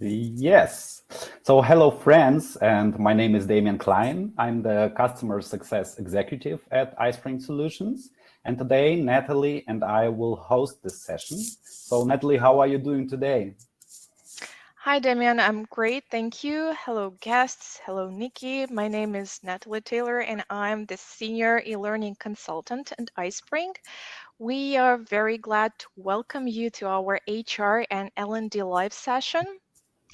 Yes. So hello, friends, and my name is Damian Klein. I'm the Customer Success Executive at iSpring Solutions. And today, Natalie and I will host this session. So Natalie, how are you doing today? Hi, Damian. I'm great. Thank you. Hello, guests. Hello, Nikki. My name is Natalie Taylor, and I'm the Senior e-learning consultant at iSpring. We are very glad to welcome you to our HR and L&D live session.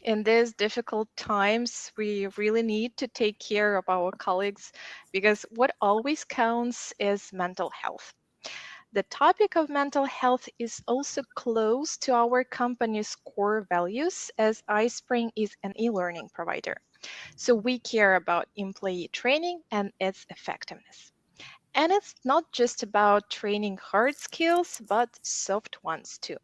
In these difficult times, we really need to take care of our colleagues because what always counts is mental health. The topic of mental health is also close to our company's core values as iSpring is an e-learning provider. So we care about employee training and its effectiveness. And it's not just about training hard skills, but soft ones too.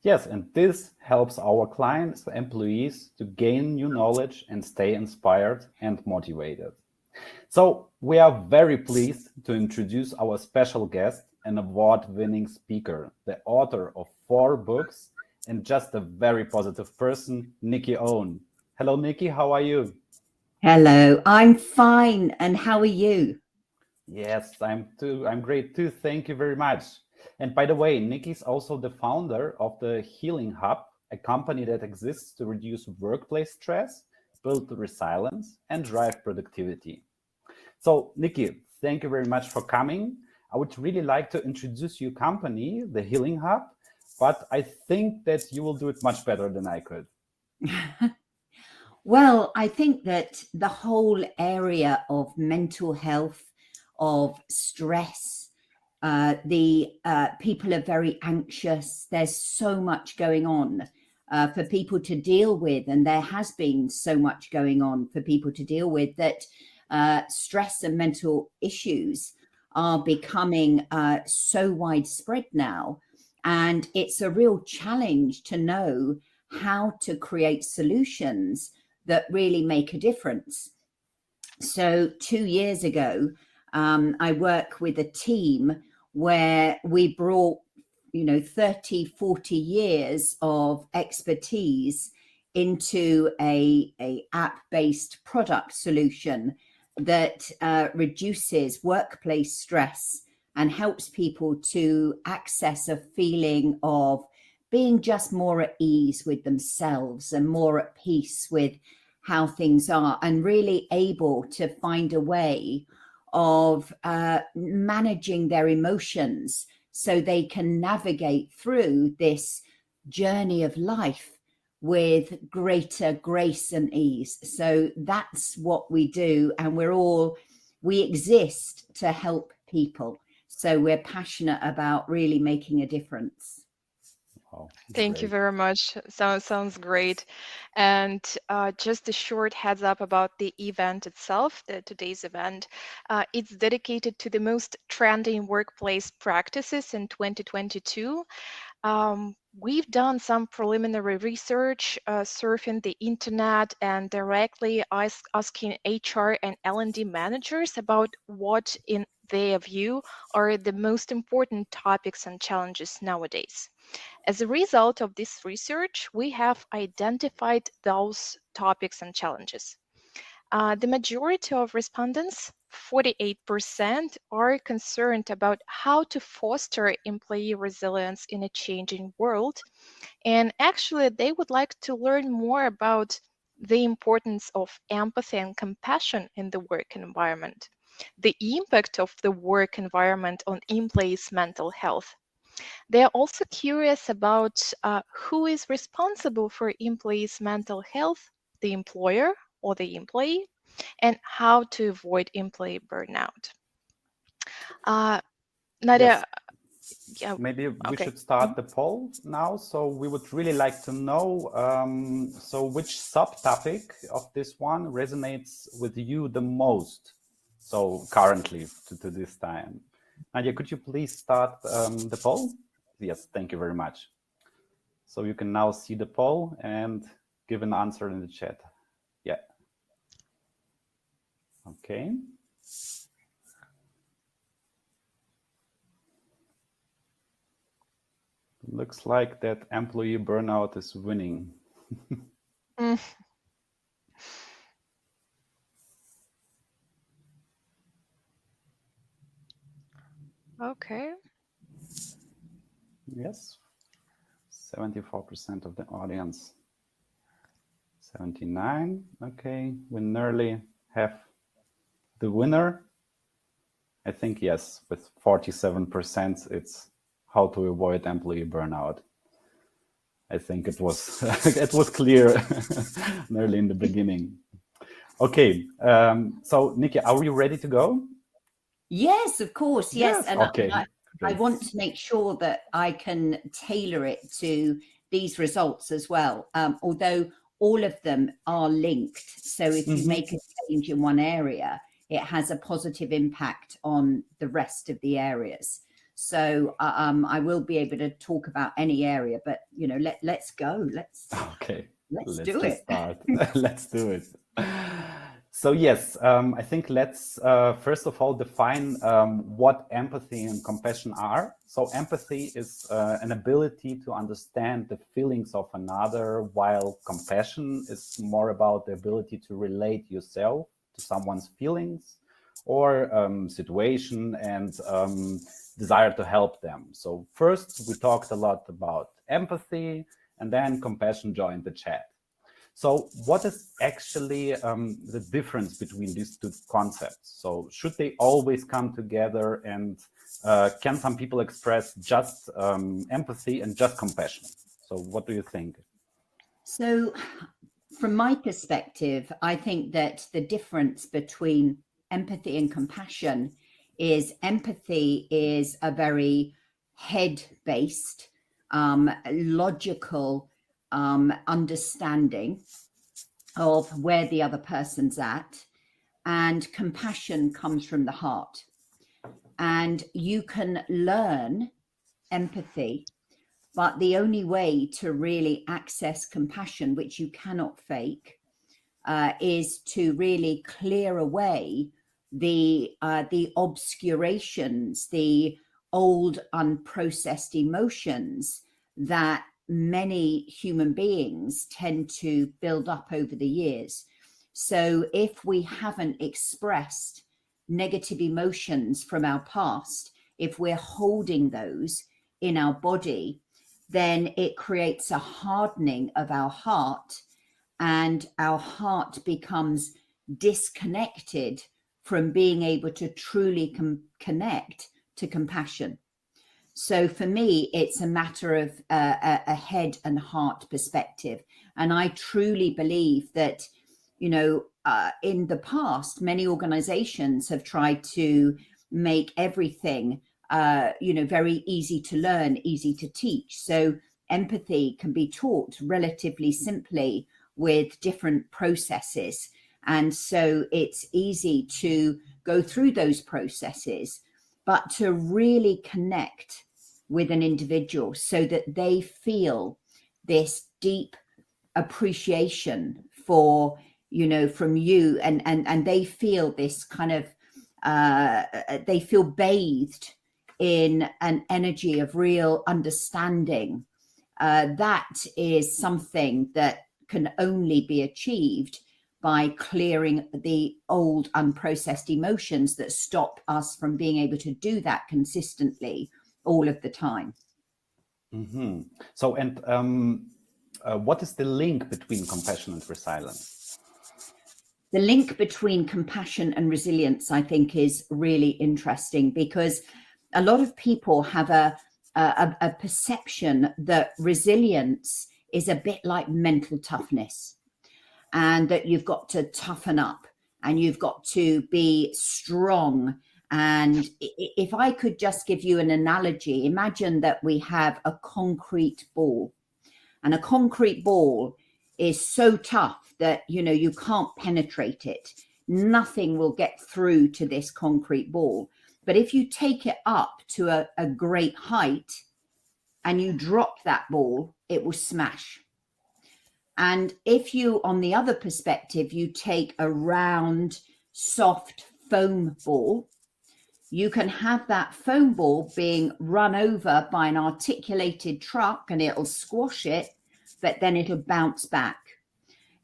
Yes, and this helps our clients, employees to gain new knowledge and stay inspired and motivated. So we are very pleased to introduce our special guest, an award-winning speaker, the author of 4 books, and just a very positive person, Nikki Owen. Hello, Nikki, how are you? Hello, I'm fine. And how are you? Yes, I'm great too. Thank you very much. And by the way, Nikki is also the founder of the Healing Hub, a company that exists to reduce workplace stress, build resilience, and drive productivity. So, Nikki, thank you very much for coming. I would really like to introduce your company, the Healing Hub, but I think that you will do it much better than I could. Well, I think that the whole area of mental health, of stress, the people are very anxious. There's so much going on for people to deal with, and there has been so much going on for people to deal with that stress and mental issues are becoming so widespread now. And it's a real challenge to know how to create solutions that really make a difference. So 2 years ago, I work with a team where we brought 30, 40 years of expertise into a app-based product solution that reduces workplace stress and helps people to access a feeling of being just more at ease with themselves and more at peace with how things are, and really able to find a way of managing their emotions so they can navigate through this journey of life with greater grace and ease. So that's what we do, and we exist to help people. So we're passionate about really making a difference. Oh, Thank you great. very much. Sounds great. And just a short heads up about the event itself, today's event. It's dedicated to the most trending workplace practices in 2022. We've done some preliminary research, surfing the internet and directly asking HR and L&D managers about what, in their view, are the most important topics and challenges nowadays. As a result of this research, we have identified those topics and challenges. The majority of respondents, 48%, are concerned about how to foster employee resilience in a changing world. And actually, they would like to learn more about the importance of empathy and compassion in the work environment, the impact of the work environment on employees' mental health. They are also curious about who is responsible for employees' mental health, the employer or the employee, and how to avoid employee burnout. Yes, Nadia, yeah, maybe we okay. should start the poll now. So we would really like to know, so which subtopic of this one resonates with you the most? So currently to this time. Nadia, could you please start the poll? Yes, thank you very much. So you can now see the poll and give an answer in the chat. Yeah. Okay. looks like that employee burnout is winning. Mm. Okay. Yes, 74% of the audience. 79. Okay, we nearly have the winner. I think yes, with 47%, it's how to avoid employee burnout. I think it was it was clear nearly in the beginning. Okay, so Nikki, are we ready to go? Yes, of course. Yes. And Okay. I want to make sure that I can tailor it to these results as well. Although all of them are linked. So if you make a change in one area, it has a positive impact on the rest of the areas. So I will be able to talk about any area, but let's go. Let's do it. Start. Let's do it. So yes, I think let's first of all define what empathy and compassion are. So empathy is an ability to understand the feelings of another, while compassion is more about the ability to relate yourself to someone's feelings or situation and desire to help them. So first we talked a lot about empathy, and then compassion joined the chat. So what is actually the difference between these two concepts? So should they always come together, and can some people express just empathy and just compassion? So what do you think? So from my perspective, I think that the difference between empathy and compassion is empathy is a very head-based, logical understanding of where the other person's at, and compassion comes from the heart. And you can learn empathy, but the only way to really access compassion, which you cannot fake, is to really clear away the obscurations, the old unprocessed emotions that many human beings tend to build up over the years. So if we haven't expressed negative emotions from our past, if we're holding those in our body, then it creates a hardening of our heart, and our heart becomes disconnected from being able to truly connect to compassion. So for me, it's a matter of a head and heart perspective. And I truly believe that, in the past, many organizations have tried to make everything, very easy to learn, easy to teach. So empathy can be taught relatively simply with different processes. And so it's easy to go through those processes, but to really connect with an individual so that they feel this deep appreciation for, from you, and they feel this kind of, they feel bathed in an energy of real understanding. That is something that can only be achieved by clearing the old unprocessed emotions that stop us from being able to do that consistently all of the time. Mm-hmm. So, and what is the link between compassion and resilience? The link between compassion and resilience, I think, is really interesting, because a lot of people have a perception that resilience is a bit like mental toughness, and that you've got to toughen up and you've got to be strong. And if I could just give you an analogy, imagine that we have a concrete ball, and a concrete ball is so tough that, you can't penetrate it. Nothing will get through to this concrete ball. But if you take it up to a great height and you drop that ball, it will smash. And if you, on the other perspective, you take a round, soft foam ball, You can have that foam ball being run over by an articulated truck and it'll squash it, but then it'll bounce back.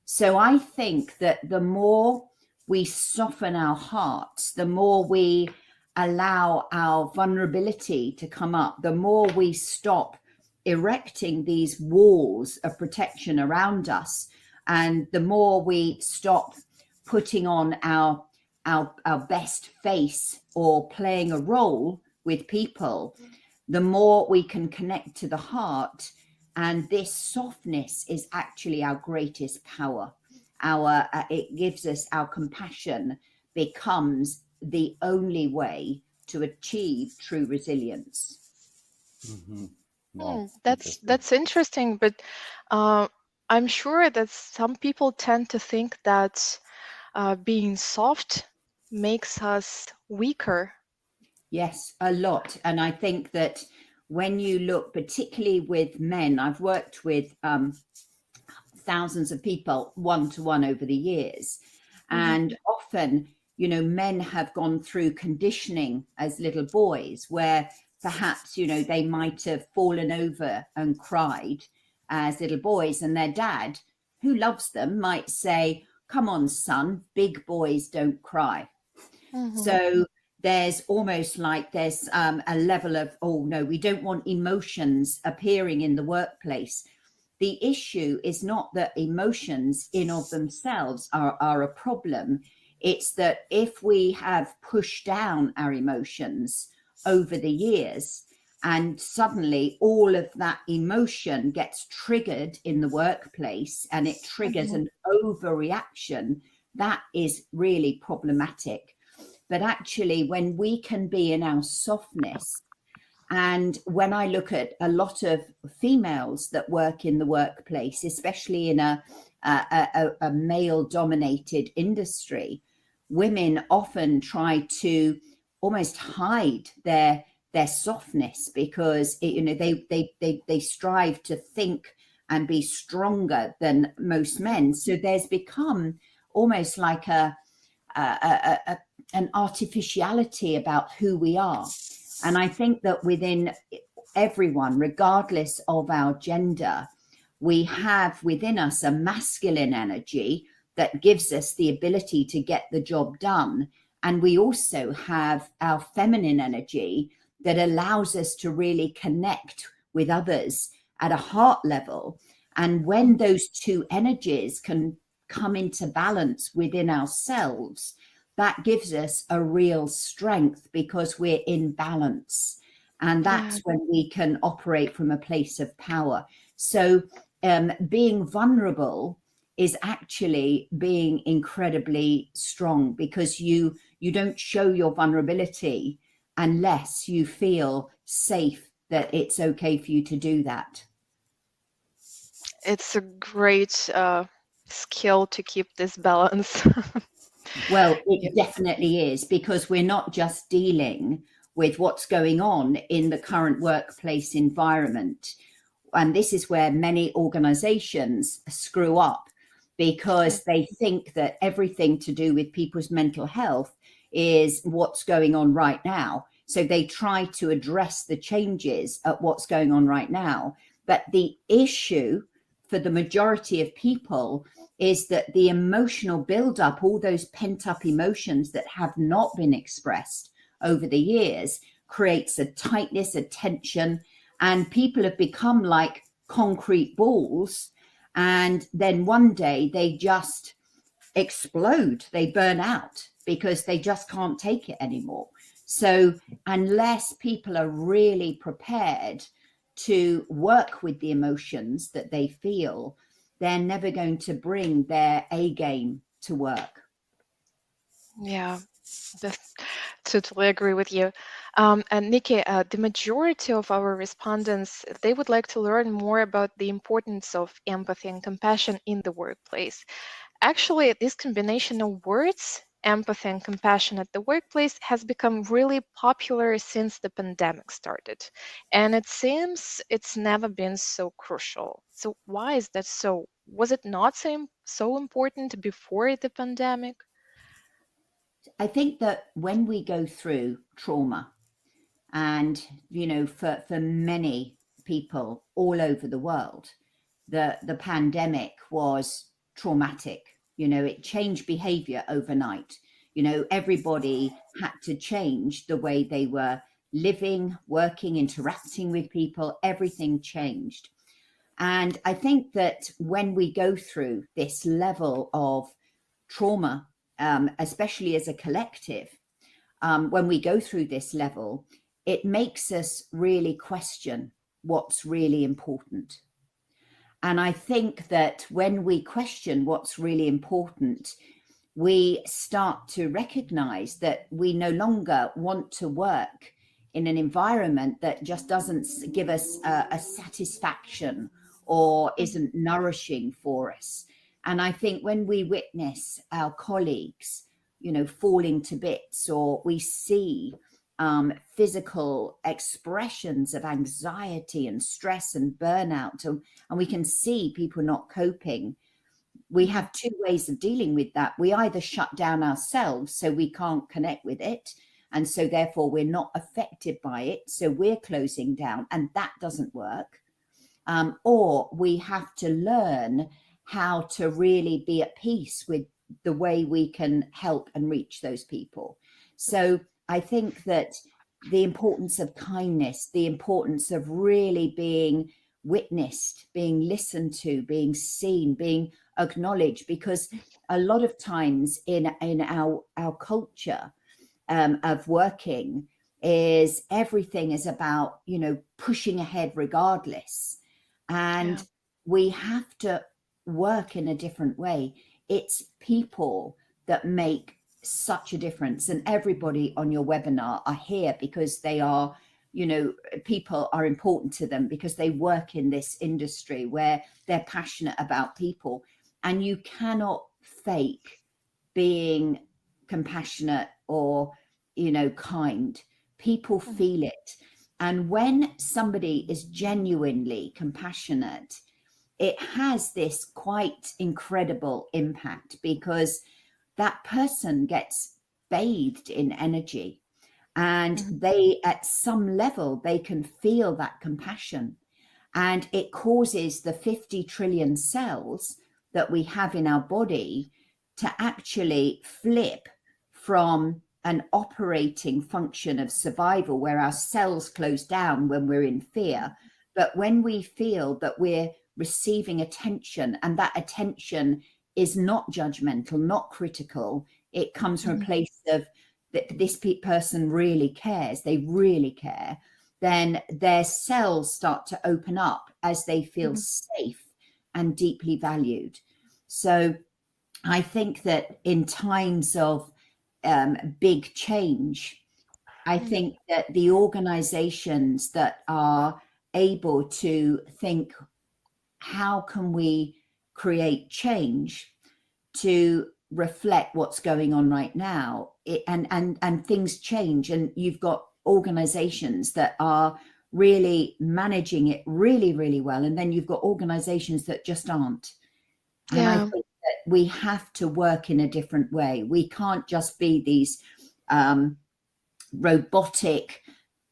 So I think that the more we soften our hearts, the more we allow our vulnerability to come up, the more we stop erecting these walls of protection around us, and the more we stop putting on our best face or playing a role with people, the more we can connect to the heart. And this softness is actually our greatest power. It gives us, our compassion becomes the only way to achieve true resilience. Mm-hmm. Wow, That's interesting, but I'm sure that some people tend to think that being soft makes us weaker. Yes, a lot. And I think that when you look, particularly with men, I've worked with thousands of people one-to-one over the years. And often, you know, men have gone through conditioning as little boys where perhaps, you know, they might have fallen over and cried as little boys, and their dad, who loves them, might say, "Come on, son, big boys don't cry." So there's almost like there's a level of, oh no, we don't want emotions appearing in the workplace. The issue is not that emotions in of themselves are a problem. It's that if we have pushed down our emotions over the years and suddenly all of that emotion gets triggered in the workplace and it triggers an overreaction, that is really problematic. But actually, when we can be in our softness, and when I look at a lot of females that work in the workplace, especially in a male-dominated industry, women often try to almost hide their softness because you know they strive to think and be stronger than most men. So there's become almost like an artificiality about who we are. And I think that within everyone, regardless of our gender, we have within us a masculine energy that gives us the ability to get the job done. And we also have our feminine energy that allows us to really connect with others at a heart level. And when those two energies can come into balance within ourselves, that gives us a real strength because we're in balance. And that's when we can operate from a place of power. So being vulnerable is actually being incredibly strong because you don't show your vulnerability unless you feel safe that it's okay for you to do that. It's a great skill to keep this balance. Well, it definitely is, because we're not just dealing with what's going on in the current workplace environment. And this is where many organizations screw up because they think that everything to do with people's mental health is what's going on right now. So they try to address the changes at what's going on right now. But the issue for the majority of people is that the emotional buildup, all those pent up emotions that have not been expressed over the years, creates a tightness, a tension, and people have become like concrete balls. And then one day they just explode, they burn out because they just can't take it anymore. So unless people are really prepared to work with the emotions that they feel, they're never going to bring their A game to work. Yeah, totally agree with you. And Nikki, the majority of our respondents, they would like to learn more about the importance of empathy and compassion in the workplace. Actually, this combination of words, empathy and compassion at the workplace, has become really popular since the pandemic started. And it seems it's never been so crucial. So why is that so? Was it not so important before the pandemic? I think that when we go through trauma, and for many people all over the world, the pandemic was traumatic. It changed behavior overnight. Everybody had to change the way they were living, working, interacting with people. Everything changed. And I think that when we go through this level of trauma, especially as a collective, when we go through this level, it makes us really question what's really important. And I think that when we question what's really important, we start to recognize that we no longer want to work in an environment that just doesn't give us a satisfaction or isn't nourishing for us. And I think when we witness our colleagues, falling to bits, or we see physical expressions of anxiety and stress and burnout, and we can see people not coping, we have two ways of dealing with that. We either shut down ourselves so we can't connect with it, and so therefore we're not affected by it, so we're closing down, and that doesn't work. Or we have to learn how to really be at peace with the way we can help and reach those people. So I think that the importance of kindness, the importance of really being witnessed, being listened to, being seen, being acknowledged, because a lot of times in our culture of working, is everything is about pushing ahead regardless, and we have to work in a different way. It's people that make such a difference, and everybody on your webinar are here because they are, people are important to them because they work in this industry where they're passionate about people, and you cannot fake being compassionate or kind. People feel it. And when somebody is genuinely compassionate, it has this quite incredible impact, because that person gets bathed in energy, and they, at some level, they can feel that compassion, and it causes the 50 trillion cells that we have in our body to actually flip from an operating function of survival, where our cells close down when we're in fear. But when we feel that we're receiving attention, and that attention is not judgmental, not critical, it comes from a place of that this person really cares, they really care, then their cells start to open up as they feel safe and deeply valued. So I think that in times of big change, I think that the organizations that are able to think, how can we create change to reflect what's going on right now, and things change, and you've got organizations that are really managing it really, really well, and then you've got organizations that just aren't. And I think that we have to work in a different way. We can't just be these robotic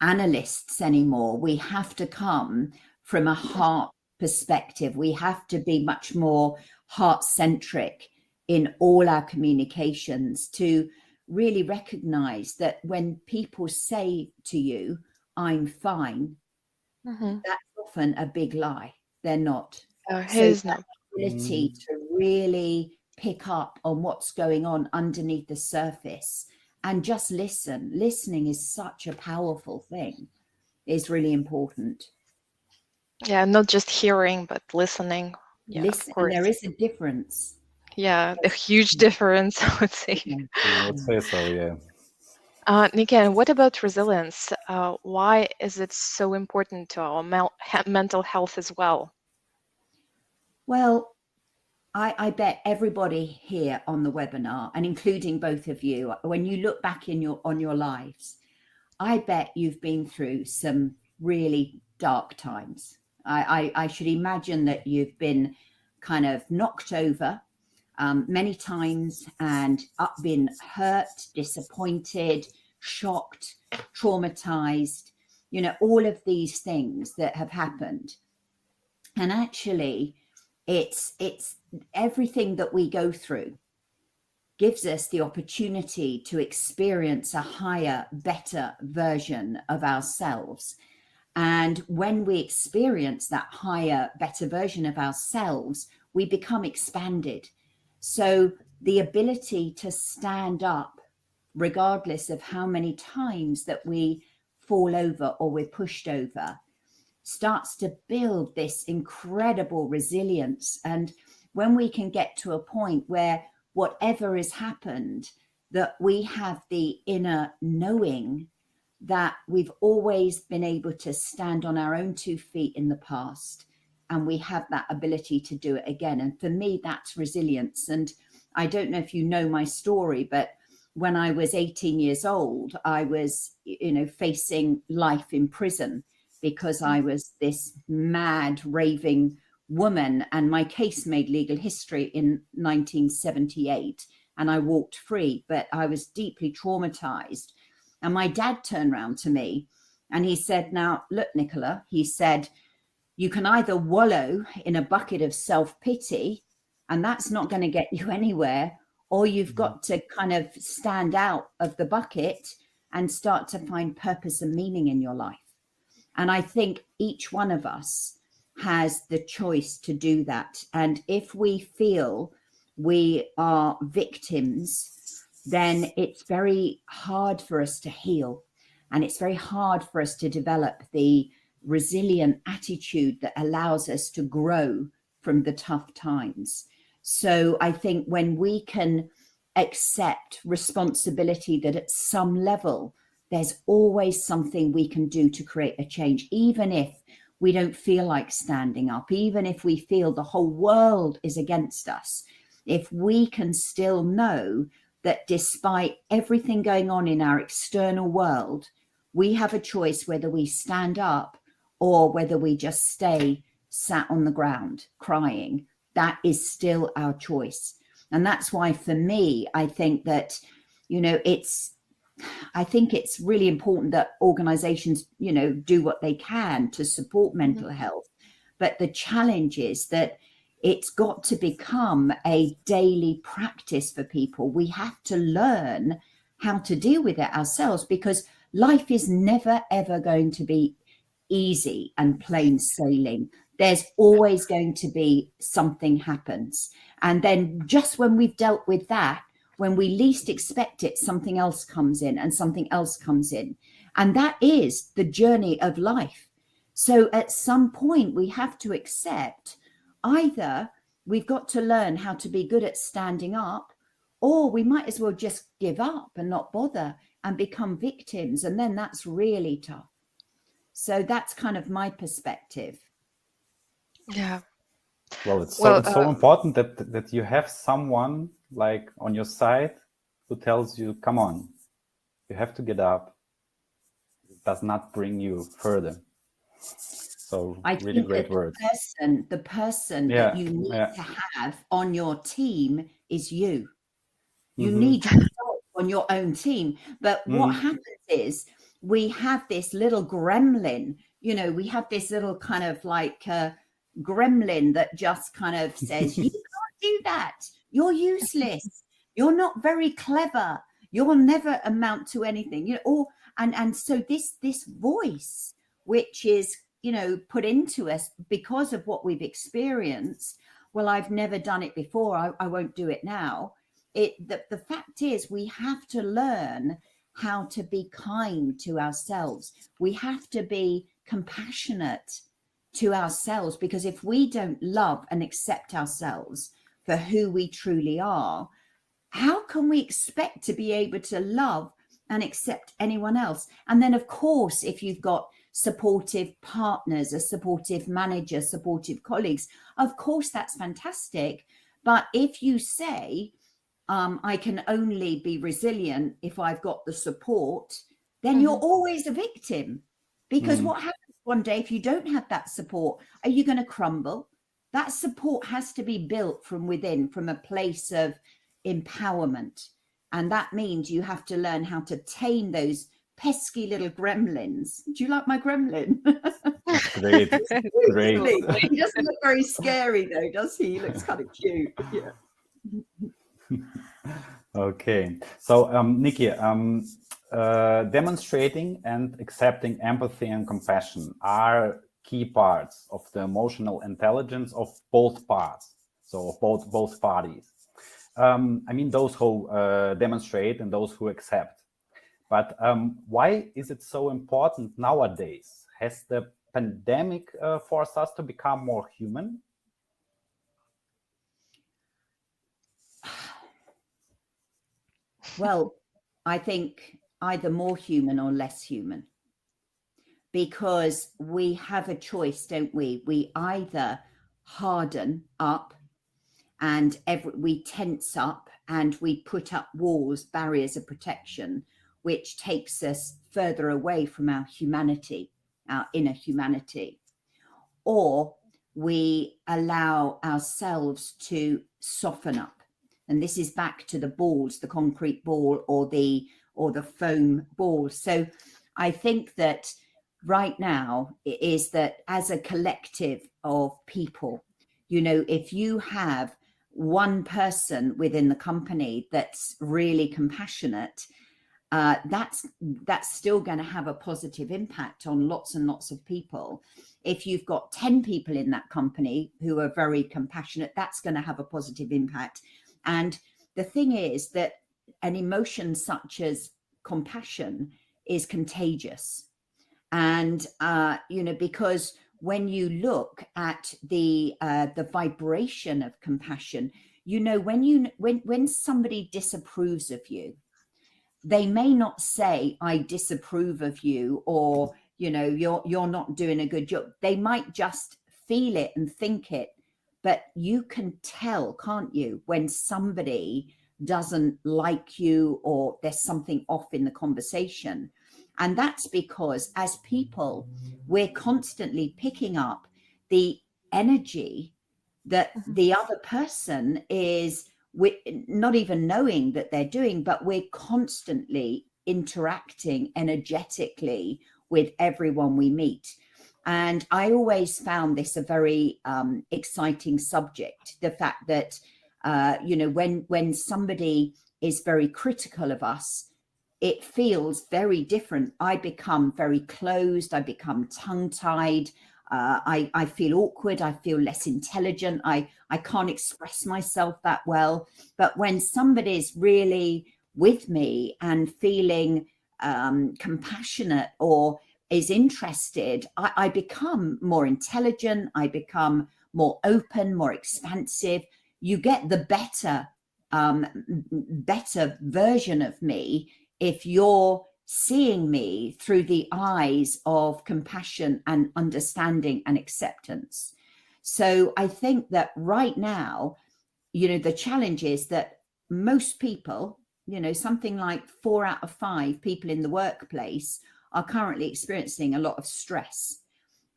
analysts anymore. We have to come from a heart perspective. We have to be much more heart-centric in all our communications, to really recognize that when people say to you, "I'm fine," that's often a big lie. They're not. So that ability to really pick up on what's going on underneath the surface and just listen. Listening is such a powerful thing. It's really important. Yeah, not just hearing, but listening. Yeah, Listen, of course. there is a difference. Yeah, a huge difference, I would say. I would say so, yeah. Nikki, and what about resilience? Why is it so important to our mental health as well? Well, I bet everybody here on the webinar, and including both of you, when you look back on your lives, I bet you've been through some really dark times. I should imagine that you've been kind of knocked over, many times and been hurt, disappointed, shocked, traumatized, all of these things that have happened. And actually, it's everything that we go through gives us the opportunity to experience a higher, better version of ourselves. And when we experience that higher, better version of ourselves, we become expanded. So the ability to stand up, regardless of how many times that we fall over or we're pushed over, starts to build this incredible resilience. And when we can get to a point where whatever has happened, that we have the inner knowing that we've always been able to stand on our own 2 feet in the past, and we have that ability to do it again. And for me, that's resilience. And I don't know if you know my story, but when I was 18 years old, I was, facing life in prison because I was this mad, raving woman, and my case made legal history in 1978, and I walked free, but I was deeply traumatized. And my dad turned around to me and he said, now, look, Nicola, he said, you can either wallow in a bucket of self-pity, and that's not going to get you anywhere, or you've got to kind of stand out of the bucket and start to find purpose and meaning in your life. And I think each one of us has the choice to do that. And if we feel we are victims, then it's very hard for us to heal. And it's very hard for us to develop the resilient attitude that allows us to grow from the tough times. So I think when we can accept responsibility that at some level, there's always something we can do to create a change, even if we don't feel like standing up, even if we feel the whole world is against us. If we can still know that despite everything going on in our external world, we have a choice whether we stand up or whether we just stay sat on the ground crying. That is still our choice. And that's why for me, I think that, I think it's really important that organizations, do what they can to support mental health. But the challenge is that it's got to become a daily practice for people. We have to learn how to deal with it ourselves, because life is never, ever going to be easy and plain sailing. There's always going to be something happens. And then just when we've dealt with that, when we least expect it, something else comes in and something else comes in. And that is the journey of life. So at some point, we have to accept either we've got to learn how to be good at standing up, or we might as well just give up and not bother and become victims. And then that's really tough. So that's kind of my perspective. Yeah. Well, it's so important that you have someone like on your side who tells you, come on, you have to get up. It does not bring you further. So I really think great words. The person that you need to have on your team is you. You need yourself on your own team. But what happens is we have this little gremlin, we have this little kind of like gremlin that just kind of says, you can't do that. You're useless. You're not very clever. You'll never amount to anything. And so this voice, which is, put into us because of what we've experienced. Well, I've never done it before. I won't do it now. The fact is, we have to learn how to be kind to ourselves. We have to be compassionate to ourselves, because if we don't love and accept ourselves for who we truly are, how can we expect to be able to love and accept anyone else? And then, of course, if you've got supportive partners, a supportive manager, supportive colleagues, of course, that's fantastic. But if you say, I can only be resilient if I've got the support, then you're always a victim. Because what happens one day if you don't have that support? Are you going to crumble? that support has to be built from within, from a place of empowerment. And that means you have to learn how to tame those pesky little gremlins. Do you like my gremlin? It's great. Great. He doesn't look very scary though, does he? He looks kind of cute. Yeah. Okay. So, Nikki, demonstrating and accepting empathy and compassion are key parts of the emotional intelligence of both parts. So, of both parties. I mean, those who demonstrate and those who accept. But why is it so important nowadays? Has the pandemic forced us to become more human? Well, I think either more human or less human, because we have a choice, don't we? We either harden up and we tense up and we put up walls, barriers of protection, which takes us further away from our humanity, our inner humanity, or we allow ourselves to soften up. And this is back to the balls, the concrete ball or the foam ball. So I think that right now is that as a collective of people, you know, if you have one person within the company that's really compassionate, that's still going to have a positive impact on lots and lots of people. If you've got 10 people in that company who are very compassionate, that's going to have a positive impact. And the thing is that an emotion such as compassion is contagious. And, you know, because when you look at the vibration of compassion, you know, when somebody disapproves of you, they may not say, I disapprove of you, or, you know, you're not doing a good job. They might just feel it and think it. But you can tell, can't you, when somebody doesn't like you or there's something off in the conversation. And that's because as people, we're constantly picking up the energy that the other person is, not even knowing that they're doing, but we're constantly interacting energetically with everyone we meet. And I always found this a very exciting subject, the fact that, you know, when somebody is very critical of us, it feels very different. I become very closed. I become tongue-tied. I feel awkward. I feel less intelligent. I can't express myself that well. But when somebody's really with me and feeling compassionate or is interested, I become more intelligent. I become more open, more expansive. You get the better version of me if you're seeing me through the eyes of compassion and understanding and acceptance. So I think that right now, you know, the challenge is that most people, you know, something like 4 out of 5 people in the workplace are currently experiencing a lot of stress.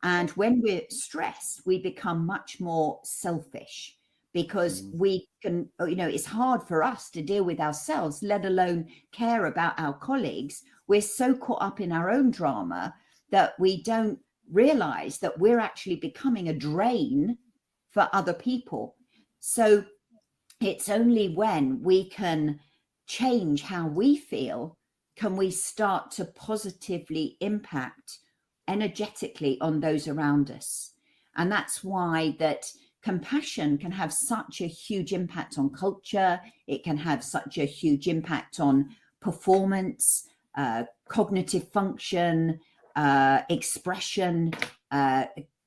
And when we're stressed, we become much more selfish, because we can, you know, it's hard for us to deal with ourselves, let alone care about our colleagues. We're so caught up in our own drama that we don't realize that we're actually becoming a drain for other people. So it's only when we can change how we feel can we start to positively impact energetically on those around us. And that's why that compassion can have such a huge impact on culture. It can have such a huge impact on performance, cognitive function, expression,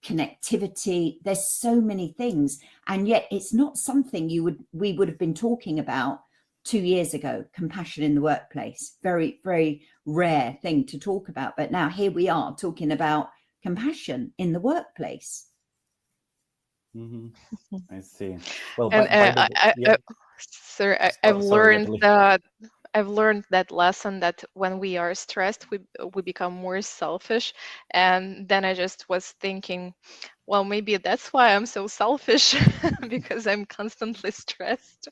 connectivity. There's so many things, and yet it's not something we would have been talking about 2 years ago. Compassion in the workplace, very, very rare thing to talk about. But now here we are talking about compassion in the workplace. I see. Well, And I've learned that I've learned that lesson that when we are stressed, we become more selfish. And then I just was thinking, well, maybe that's why I'm so selfish because I'm constantly stressed.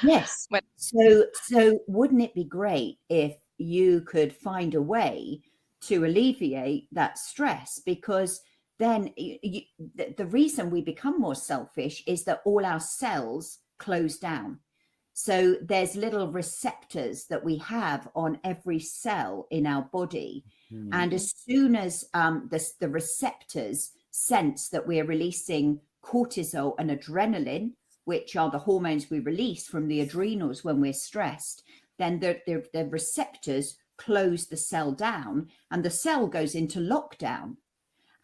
Yes. But So wouldn't it be great if you could find a way to alleviate that stress? Because then the reason we become more selfish is that all our cells close down. So there's little receptors that we have on every cell in our body. And as soon as the receptors sense that we're releasing cortisol and adrenaline, which are the hormones we release from the adrenals when we're stressed, then the receptors close the cell down and the cell goes into lockdown.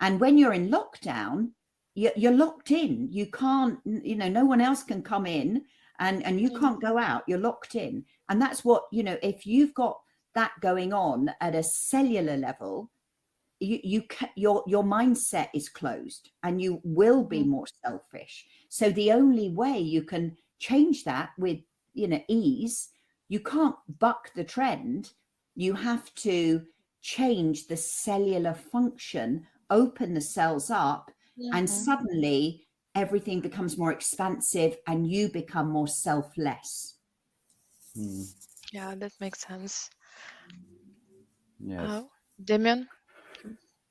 And when you're in lockdown, you're locked in. You can't, no one else can come in and you can't go out. You're locked in. And that's what, if you've got that going on at a cellular level, your mindset is closed and you will be more selfish. So the only way you can change that with ease, you can't buck the trend. You have to change the cellular function, open the cells up, and suddenly everything becomes more expansive and you become more selfless. yeah, that makes sense. Yes. Damian?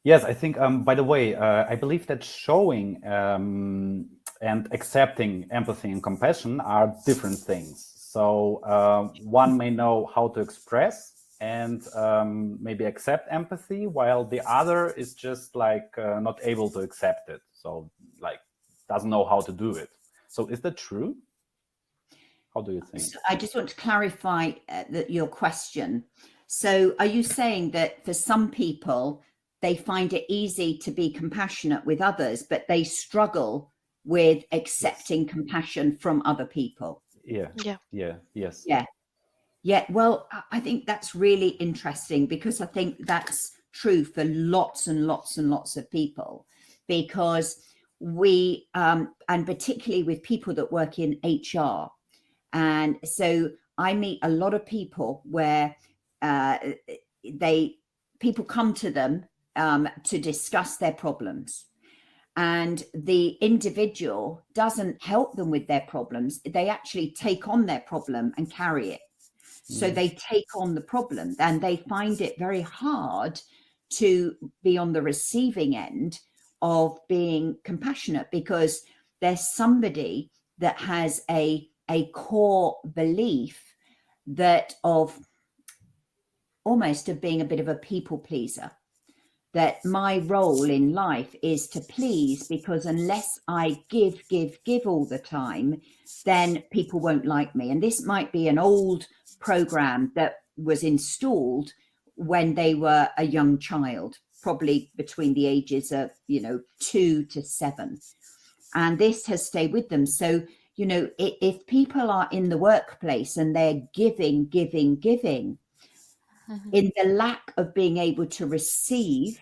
Yes, I think, by the way, I believe that showing and accepting empathy and compassion are different things. So one may know how to express and maybe accept empathy, while the other is just like not able to accept it. So like doesn't know how to do it. So is that true? How do you think? So I just want to clarify your question. So are you saying that for some people, they find it easy to be compassionate with others, but they struggle with accepting compassion from other people? Yes. Yeah. Well, I think that's really interesting because I think that's true for lots and lots and lots of people, because we, and particularly with people that work in HR. And so I meet a lot of people where people come to them to discuss their problems. And the individual doesn't help them with their problems. They actually take on their problem and carry it. So they take on the problem and they find it very hard to be on the receiving end of being compassionate, because there's somebody that has a core belief that of almost of being a bit of a people pleaser, that my role in life is to please, because unless I give all the time, then people won't like me. And this might be an old program that was installed when they were a young child, probably between the ages of 2 to 7, and this has stayed with them. So if people are in the workplace and they're giving in the lack of being able to receive,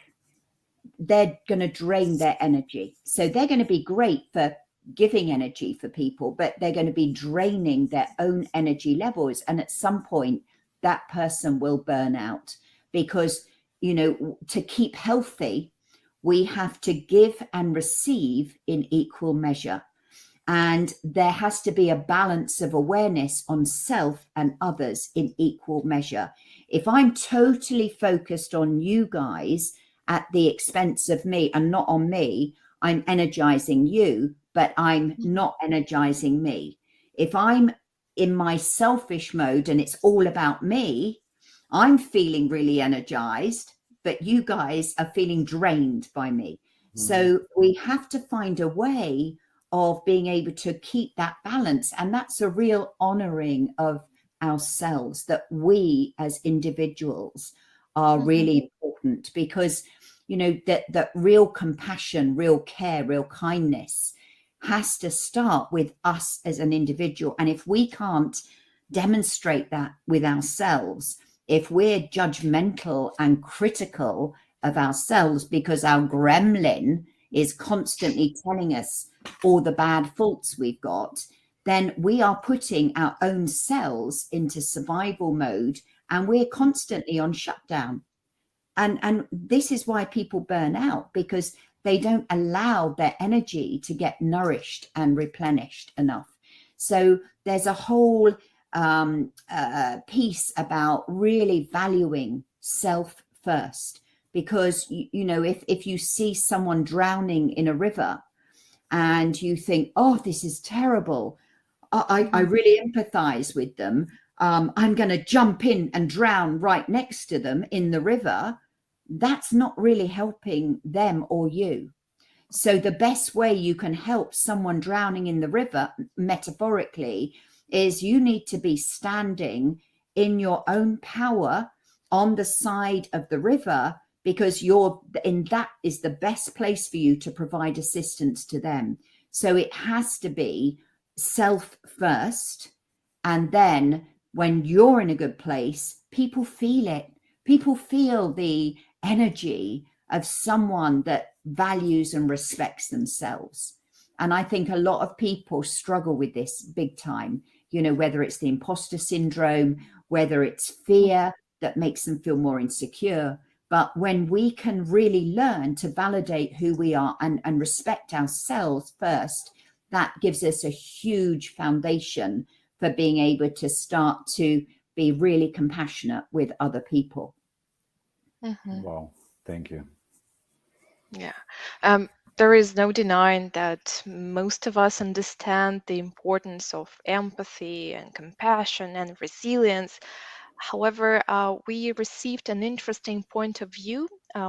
they're going to drain their energy. So they're going to be great for giving energy for people, but they're going to be draining their own energy levels. And at some point, that person will burn out, because, to keep healthy, we have to give and receive in equal measure. And there has to be a balance of awareness on self and others in equal measure. If I'm totally focused on you guys at the expense of me and not on me, I'm energizing you, but I'm not energizing me. If I'm in my selfish mode and it's all about me, I'm feeling really energized, but you guys are feeling drained by me. So we have to find a way of being able to keep that balance. And that's a real honoring of ourselves, that we as individuals are really important, because that real compassion, real care, real kindness has to start with us as an individual. And if we can't demonstrate that with ourselves, if we're judgmental and critical of ourselves because our gremlin is constantly telling us all the bad faults we've got, then we are putting our own cells into survival mode, and we're constantly on shutdown. And this is why people burn out, because they don't allow their energy to get nourished and replenished enough. So there's a whole piece about really valuing self first, because you know, if you see someone drowning in a river and you think, oh, this is terrible, I really empathize with them, I'm going to jump in and drown right next to them in the river, that's not really helping them or you. So the best way you can help someone drowning in the river, metaphorically, is you need to be standing in your own power on the side of the river, because that is the best place for you to provide assistance to them. So it has to be self first, and then when you're in a good place, people feel it. People feel the energy of someone that values and respects themselves. And I think a lot of people struggle with this big time, you know, whether it's the imposter syndrome, whether it's fear that makes them feel more insecure. But when we can really learn to validate who we are and respect ourselves first, that gives us a huge foundation for being able to start to be really compassionate with other people. Mm-hmm. Wow, thank you. Yeah. There is no denying that most of us understand the importance of empathy and compassion and resilience. However, we received an interesting point of view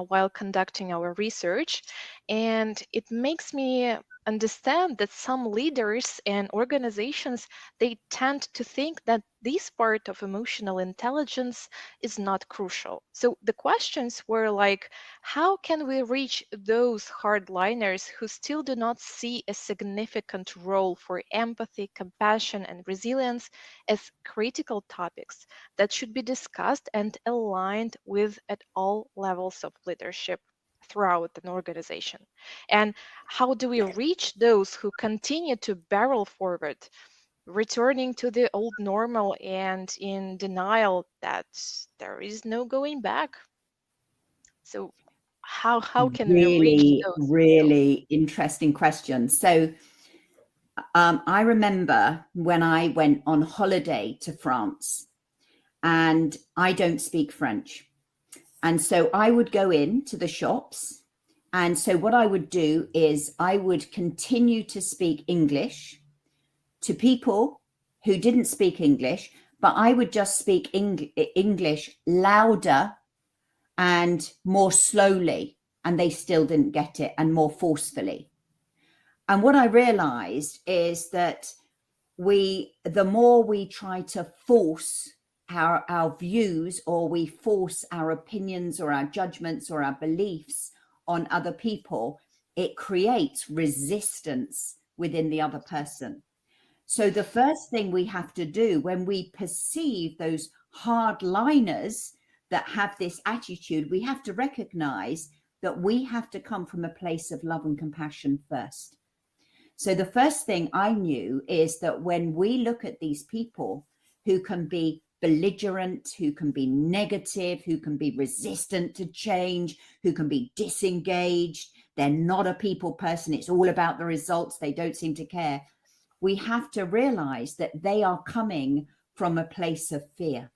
while conducting our research, and it makes me understand that some leaders and organizations, they tend to think that this part of emotional intelligence is not crucial. So the questions were like, how can we reach those hardliners who still do not see a significant role for empathy, compassion, and resilience as critical topics that should be discussed and aligned with at all levels of leadership throughout an organization? And how do we reach those who continue to barrel forward, returning to the old normal and in denial that there is no going back? So how can we reach Really, those? really interesting question. So I remember when I went on holiday to France, and I don't speak French. And so I would go into the shops. And so what I would do is I would continue to speak English to people who didn't speak English, but I would just speak English louder and more slowly, and they still didn't get it, and more forcefully. And what I realized is that the more we try to force our views, or we force our opinions or our judgments or our beliefs on other people, it creates resistance within the other person. So the first thing we have to do when we perceive those hardliners that have this attitude, we have to recognize that we have to come from a place of love and compassion first. So the first thing I knew is that when we look at these people who can be belligerent, who can be negative, who can be resistant to change, who can be disengaged, they're not a people person, it's all about the results, they don't seem to care. We have to realize that they are coming from a place of fear.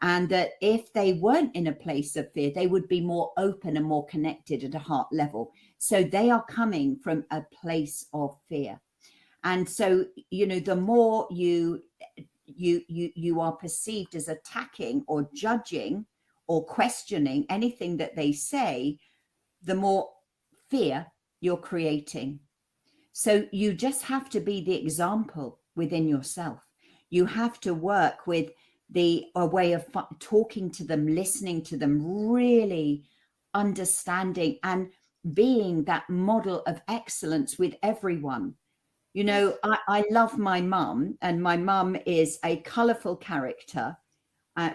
And that if they weren't in a place of fear, they would be more open and more connected at a heart level. So they are coming from a place of fear. And so, you know, the more you are perceived as attacking or judging or questioning anything that they say, the more fear you're creating. So you just have to be the example within yourself. You have to work with a way of talking to them, listening to them, really understanding and being that model of excellence with everyone. You know, I love my mum, and my mum is a colorful character,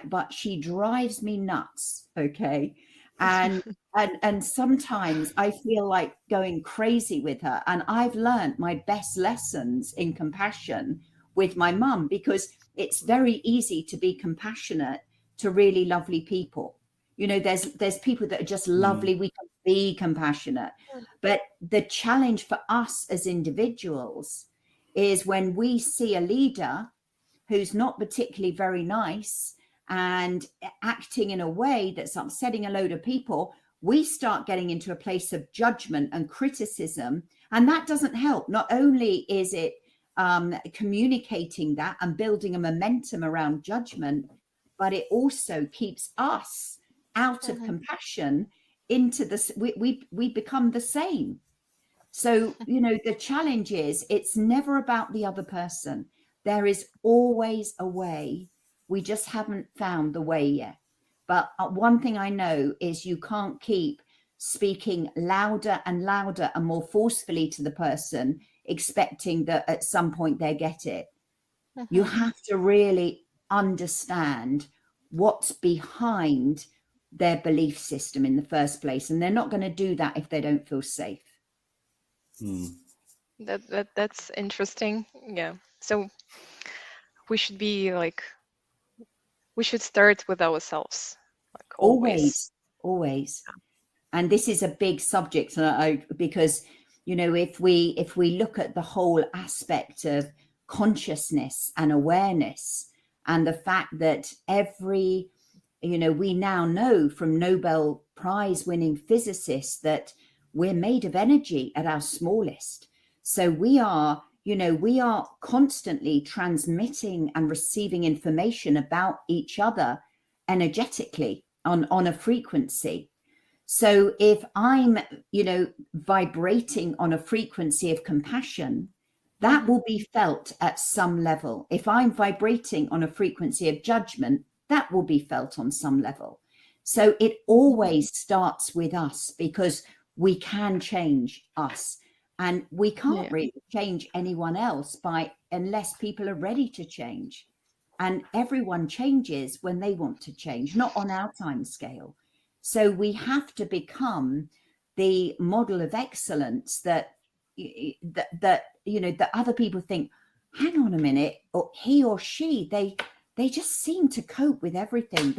but she drives me nuts. Okay. And and sometimes I feel like going crazy with her. And I've learned my best lessons in compassion with my mum, because it's very easy to be compassionate to really lovely people. You know, there's people that are just lovely. We can be compassionate. But the challenge for us as individuals is when we see a leader who's not particularly very nice and acting in a way that's upsetting a load of people, we start getting into a place of judgment and criticism. And that doesn't help. Not only is it communicating that and building a momentum around judgment, but it also keeps us out of compassion into this. We become the same. So, you know, the challenge is it's never about the other person. There is always a way. We just haven't found the way yet. But one thing I know is you can't keep speaking louder and louder and more forcefully to the person, expecting that at some point they get it. You have to really understand what's behind their belief system in the first place. And they're not going to do that if they don't feel safe. That's interesting. Yeah. So we should be like, we should start with ourselves, like always. And this is a big subject, because, you know, if we look at the whole aspect of consciousness and awareness, and the fact that we now know from Nobel Prize winning physicists that we're made of energy at our smallest. So we are constantly transmitting and receiving information about each other energetically on a frequency. So if I'm, vibrating on a frequency of compassion, that will be felt at some level. If I'm vibrating on a frequency of judgment, that will be felt on some level. So it always starts with us, because we can change us, and we can't really change anyone else unless people are ready to change. And everyone changes when they want to change, not on our time scale. So we have to become the model of excellence that other people think, hang on a minute, or he or she, they just seem to cope with everything.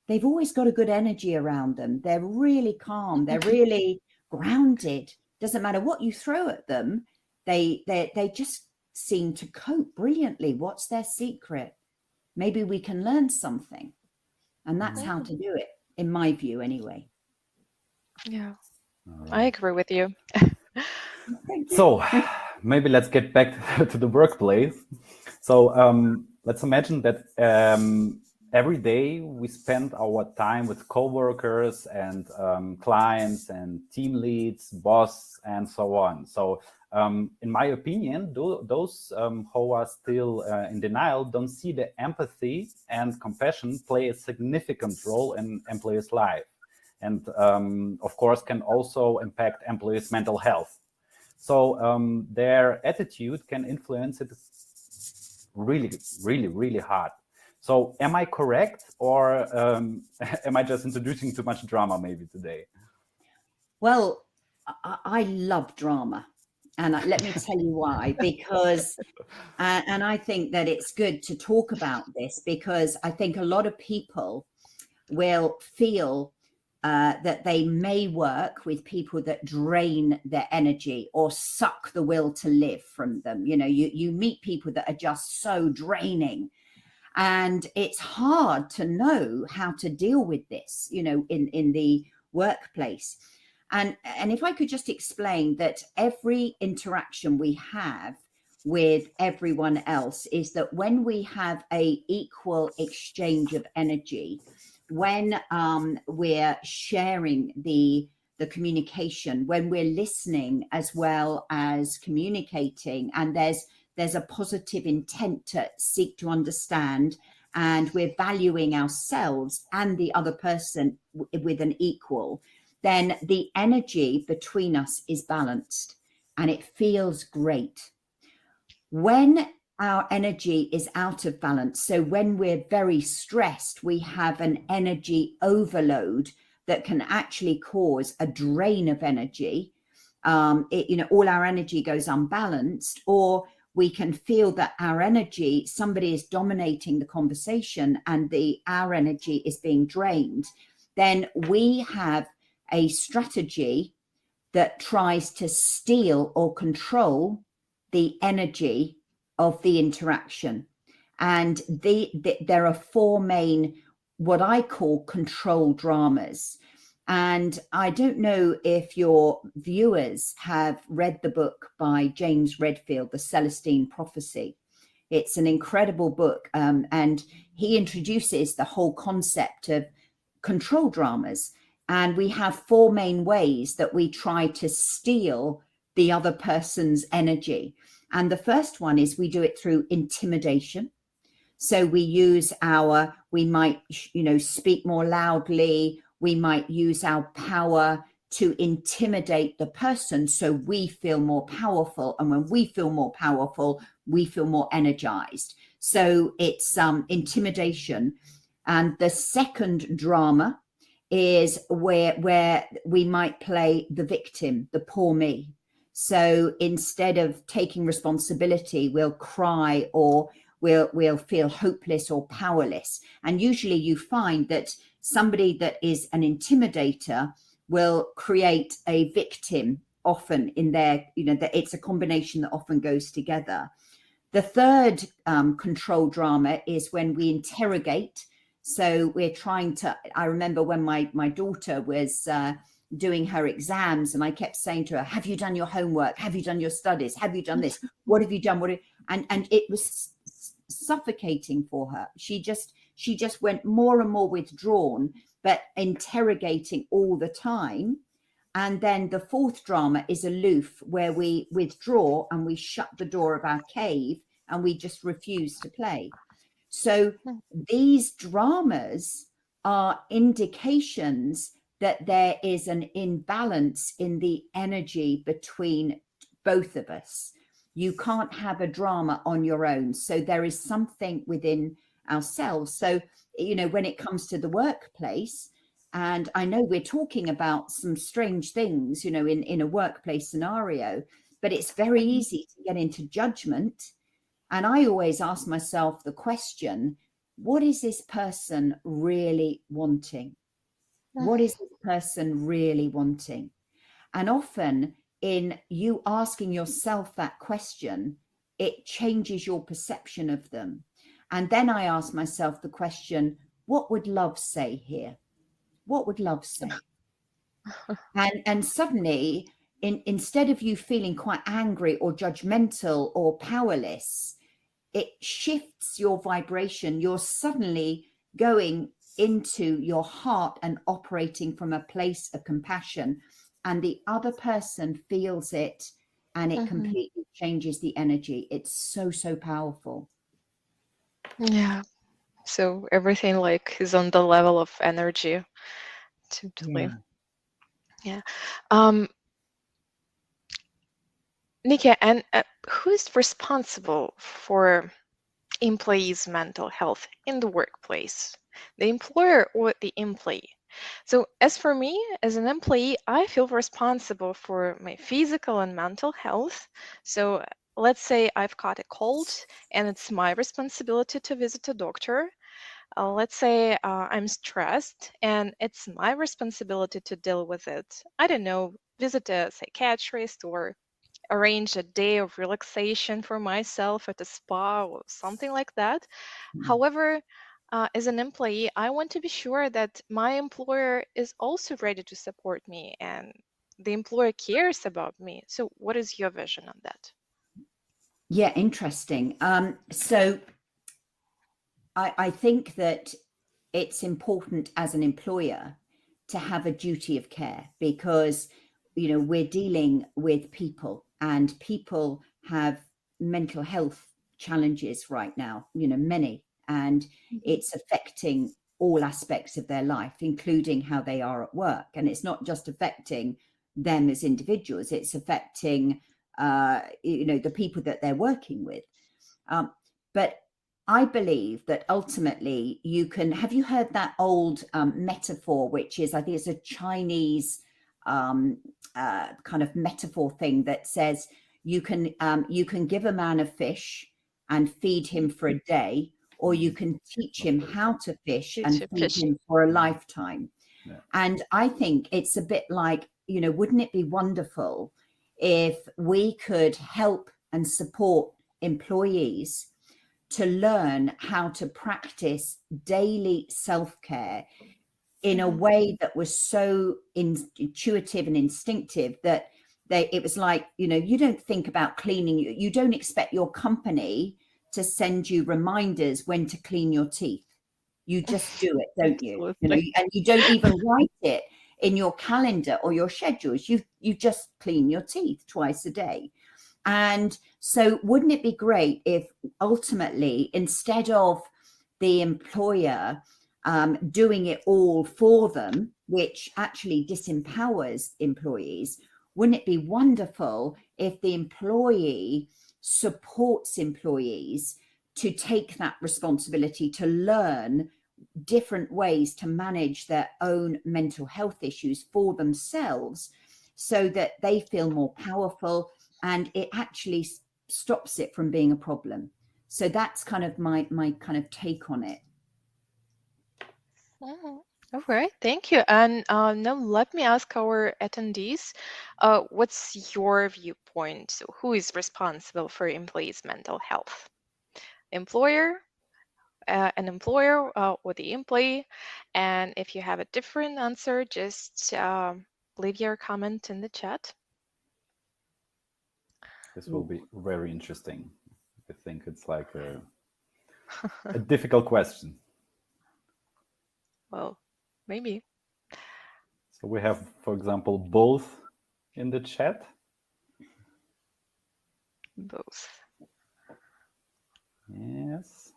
They've always got a good energy around them. They're really calm. They're really grounded. Doesn't matter what you throw at them. They just seem to cope brilliantly. What's their secret? Maybe we can learn something. And that's how to do it, in my view, anyway. Yeah, I agree with you. So maybe let's get back to the workplace. So let's imagine that every day we spend our time with coworkers and clients and team leads, boss, and so on. So in my opinion, those who are still in denial don't see the empathy and compassion play a significant role in employees' life. And of course, can also impact employees' mental health. So their attitude can influence it really, really, really hard. So am I correct, or am I just introducing too much drama maybe today? Well, I love drama. And let me tell you why, because, and I think that it's good to talk about this, because I think a lot of people will feel that they may work with people that drain their energy or suck the will to live from them. You know, you meet people that are just so draining, and it's hard to know how to deal with this, you know, in the workplace. And if I could just explain that every interaction we have with everyone else is that when we have a equal exchange of energy, when we're sharing the communication, when we're listening as well as communicating, and there's a positive intent to seek to understand, and we're valuing ourselves and the other person with an equal, then the energy between us is balanced and it feels great. When our energy is out of balance, so when we're very stressed, we have an energy overload that can actually cause a drain of energy. All our energy goes unbalanced, or we can feel that our energy, somebody is dominating the conversation and our energy is being drained. Then we have a strategy that tries to steal or control the energy of the interaction. And there are four main, what I call control dramas. And I don't know if your viewers have read the book by James Redfield, The Celestine Prophecy. It's an incredible book. And he introduces the whole concept of control dramas. And we have four main ways that we try to steal the other person's energy. And the first one is we do it through intimidation. So we might, speak more loudly. We might use our power to intimidate the person so we feel more powerful. And when we feel more powerful, we feel more energized. So it's intimidation. And the second drama is where we might play the victim, the poor me. So instead of taking responsibility, we'll cry or we'll feel hopeless or powerless. And usually you find that somebody that is an intimidator will create a victim often in their, that it's a combination that often goes together. The third control drama is when we interrogate. So we're trying to, I remember when my daughter was doing her exams and I kept saying to her, have you done your homework? Have you done your studies? Have you done this? What have you done? And it was suffocating for her. She just went more and more withdrawn, but interrogating all the time. And then the fourth drama is aloof, where we withdraw and we shut the door of our cave and we just refuse to play. So these dramas are indications that there is an imbalance in the energy between both of us. You can't have a drama on your own. So there is something within ourselves. So, when it comes to the workplace, and I know we're talking about some strange things, in a workplace scenario, but it's very easy to get into judgment. And I always ask myself the question, what is this person really wanting? What is this person really wanting? And often in you asking yourself that question, it changes your perception of them. And then I ask myself the question, what would love say here? What would love say? And suddenly, instead of you feeling quite angry or judgmental or powerless, it shifts your vibration. You're suddenly going into your heart and operating from a place of compassion, and the other person feels it, and it completely changes the energy. It's so, so powerful. Yeah. So everything is on the level of energy to live. Yeah. Nikki, and who is responsible for employees' mental health in the workplace? The employer or the employee? So as for me, as an employee, I feel responsible for my physical and mental health. So let's say I've caught a cold and it's my responsibility to visit a doctor. Let's say I'm stressed and it's my responsibility to deal with it. I don't know, visit a psychiatrist or arrange a day of relaxation for myself at a spa or something like that. However, as an employee, I want to be sure that my employer is also ready to support me and the employer cares about me. So what is your vision on that? Yeah, interesting. So I think that it's important as an employer to have a duty of care, because we're dealing with people, and people have mental health challenges right now, many, and it's affecting all aspects of their life, including how they are at work. And it's not just affecting them as individuals, it's affecting the people that they're working with. But I believe that ultimately you can, have you heard that old metaphor, which is, I think it's a Chinese kind of metaphor thing that says you can give a man a fish and feed him for a day, or you can teach him how to fish and feed him for a lifetime. Yeah. And I think it's a bit like, you know, wouldn't it be wonderful if we could help and support employees to learn how to practice daily self-care in a way that was so intuitive and instinctive that it was like, you know, you don't think about cleaning, you don't expect your company to send you reminders when to clean your teeth. You just do it, don't you? You know, and you don't even write it in your calendar or your schedules. You just clean your teeth twice a day. And so wouldn't it be great if ultimately, instead of the employer doing it all for them, which actually disempowers employees, wouldn't it be wonderful if the employee supports employees to take that responsibility to learn different ways to manage their own mental health issues for themselves so that they feel more powerful, and it actually stops it from being a problem. So that's kind of my kind of take on it. All right, thank you. And now let me ask our attendees, what's your viewpoint? So who is responsible for employees' mental health? Employer, an employer, or the employee? And if you have a different answer, just leave your comment in the chat. This will be very interesting. I think it's like a difficult question. Well, maybe. So we have, for example, both in the chat. Both. Yes.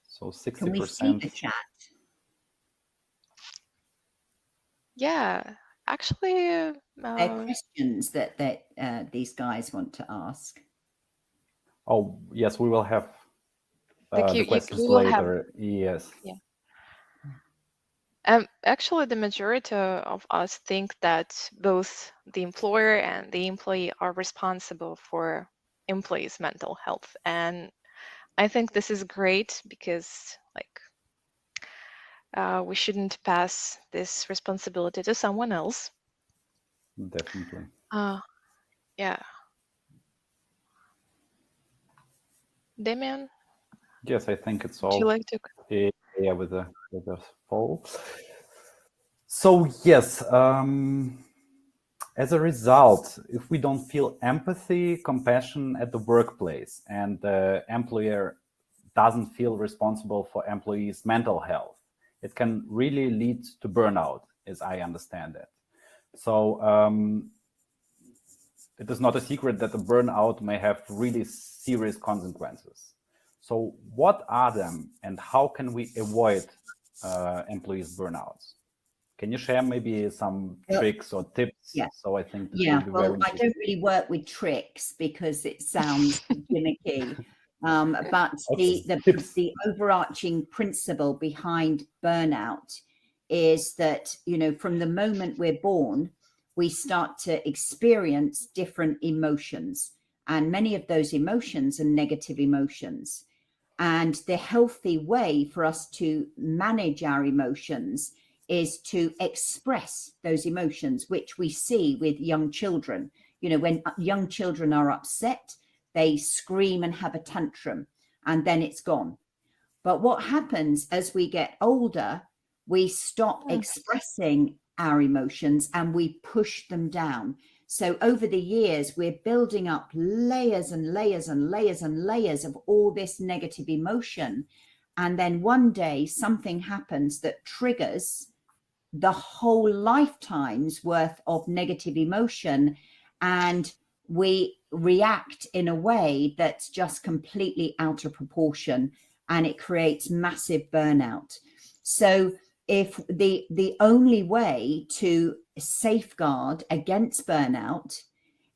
So 60%. Can we see the chat? Yeah, actually, There are questions that these guys want to ask. Oh, yes, we will have the questions later. Yes. Yeah. Actually, the majority of us think that both the employer and the employee are responsible for employees' mental health. And I think this is great because, like, we shouldn't pass this responsibility to someone else. Definitely. Yeah. Damian? Yes, I think it's all. Would you like to? Yeah, with the poll. So yes, as a result, if we don't feel empathy, compassion at the workplace, and the employer doesn't feel responsible for employees' mental health, it can really lead to burnout, as I understand it. So it is not a secret that the burnout may have really serious consequences. So what are them, and how can we avoid employees' burnouts? Can you share maybe some tricks or tips? Yeah. So I think that yeah. would be Well, very I don't really work with tricks because it sounds gimmicky. But okay. the overarching principle behind burnout is that, you know, from the moment we're born, we start to experience different emotions, and many of those emotions are negative emotions. And the healthy way for us to manage our emotions is to express those emotions, which we see with young children. You know, when young children are upset, they scream and have a tantrum, and then it's gone. But what happens as we get older, we stop expressing our emotions and we push them down. So over the years, we're building up layers and layers and layers and layers of all this negative emotion. And then one day something happens that triggers the whole lifetime's worth of negative emotion, and we react in a way that's just completely out of proportion, and it creates massive burnout. So if the only way to safeguard against burnout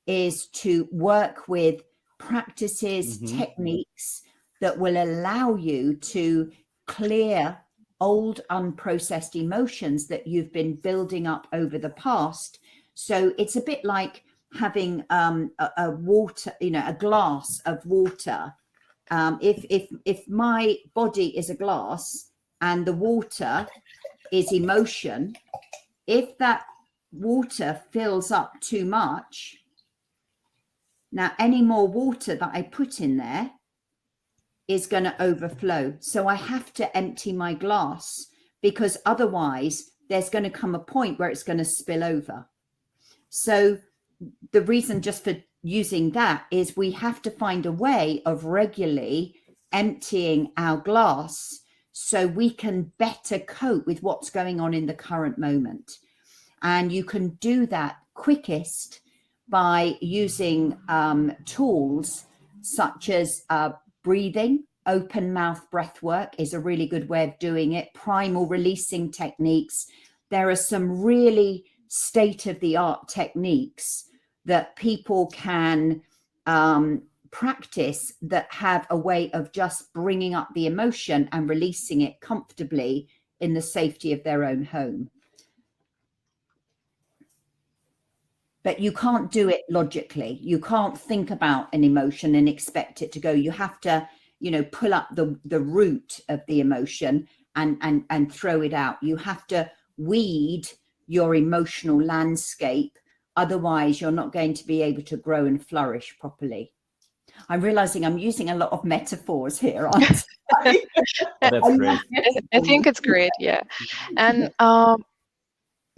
is to work with practices, techniques, that will allow you to clear old unprocessed emotions that you've been building up over the past. So it's a bit like having a water, a glass of water. If my body is a glass and the water is emotion, if that water fills up too much, now any more water that I put in there is going to overflow. So I have to empty my glass, because otherwise there's going to come a point where it's going to spill over. So the reason just for using that is we have to find a way of regularly emptying our glass so we can better cope with what's going on in the current moment. And you can do that quickest by using tools such as breathing. Open mouth breath work is a really good way of doing it. Primal releasing techniques. There are some really state-of-the-art techniques that people can practice that have a way of just bringing up the emotion and releasing it comfortably in the safety of their own home. But you can't do it logically. You can't think about an emotion and expect it to go. You have to, pull up the root of the emotion and throw it out. You have to weed your emotional landscape. Otherwise, you're not going to be able to grow and flourish properly. I'm realizing I'm using a lot of metaphors here, aren't I? That's great. I think it's great, yeah. And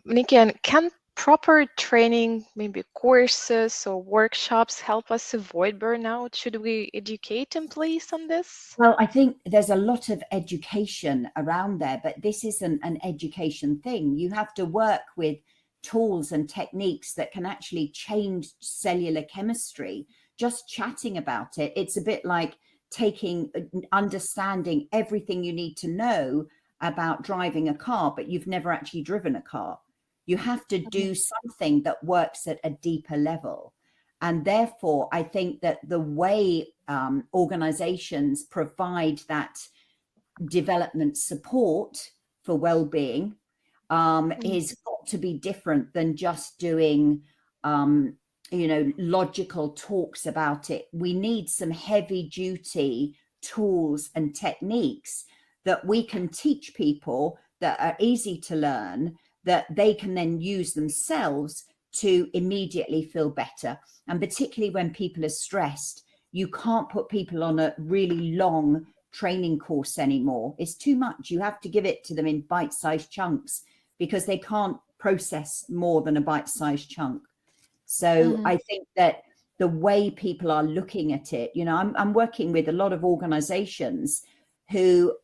Nikki, can proper training, maybe courses or workshops, help us avoid burnout? Should we educate employees on this? Well, I think there's a lot of education around there, but this isn't an education thing. You have to work with tools and techniques that can actually change cellular chemistry. Just chatting about it, it's a bit like understanding everything you need to know about driving a car, but you've never actually driven a car. You have to do something that works at a deeper level. And therefore, I think that the way organizations provide that development support for well-being is got to be different than just doing, logical talks about it. We need some heavy-duty tools and techniques that we can teach people that are easy to learn, that they can then use themselves to immediately feel better. And particularly when people are stressed, you can't put people on a really long training course anymore. It's too much. You have to give it to them in bite-sized chunks because they can't process more than a bite-sized chunk. So I think that the way people are looking at it, I'm working with a lot of organizations who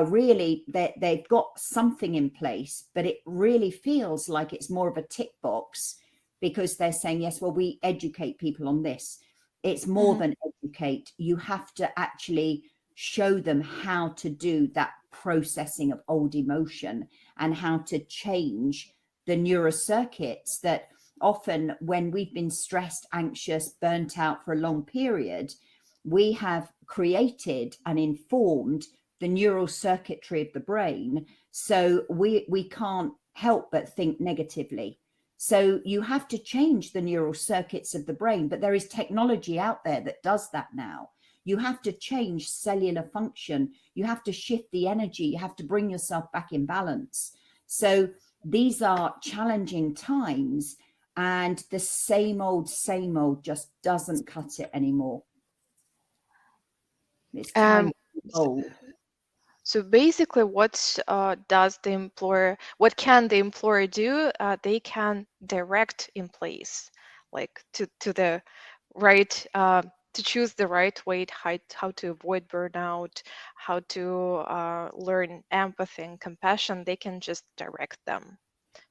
really they've got something in place, but it really feels like it's more of a tick box because they're saying, yes, well, we educate people on this. It's more than educate. You have to actually show them how to do that processing of old emotion and how to change the neurocircuits that often when we've been stressed, anxious, burnt out for a long period, we have created and informed the neural circuitry of the brain. So we can't help but think negatively. So you have to change the neural circuits of the brain, but there is technology out there that does that now. You have to change cellular function. You have to shift the energy. You have to bring yourself back in balance. So these are challenging times, and the same old just doesn't cut it anymore. It's time old. So basically, what can the employer do? They can direct employees, like to the right, to choose the right way, how to avoid burnout, how to learn empathy and compassion. They can just direct them,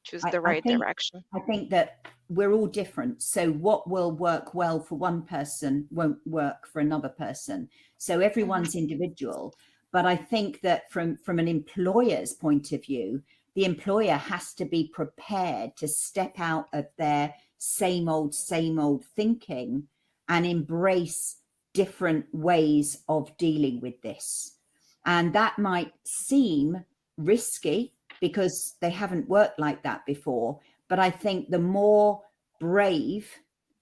choose the right direction. I think that we're all different. So what will work well for one person won't work for another person. So everyone's individual. But I think that from an employer's point of view, the employer has to be prepared to step out of their same old thinking and embrace different ways of dealing with this. And that might seem risky because they haven't worked like that before. But I think the more brave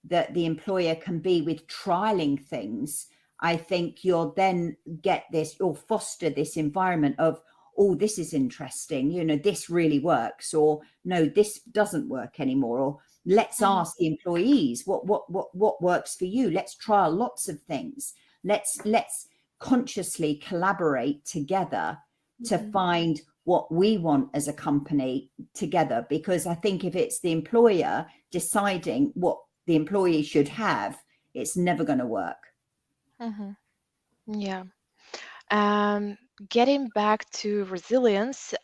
that the employer can be with trialing things, I think you'll then get this, or foster this environment of, oh, this is interesting, you know, this really works, or no, this doesn't work anymore, or let's ask the employees what works for you. Let's trial lots of things. Let's consciously collaborate together to find what we want as a company together. Because I think if it's the employer deciding what the employee should have, it's never going to work. Yeah. Getting back to resilience,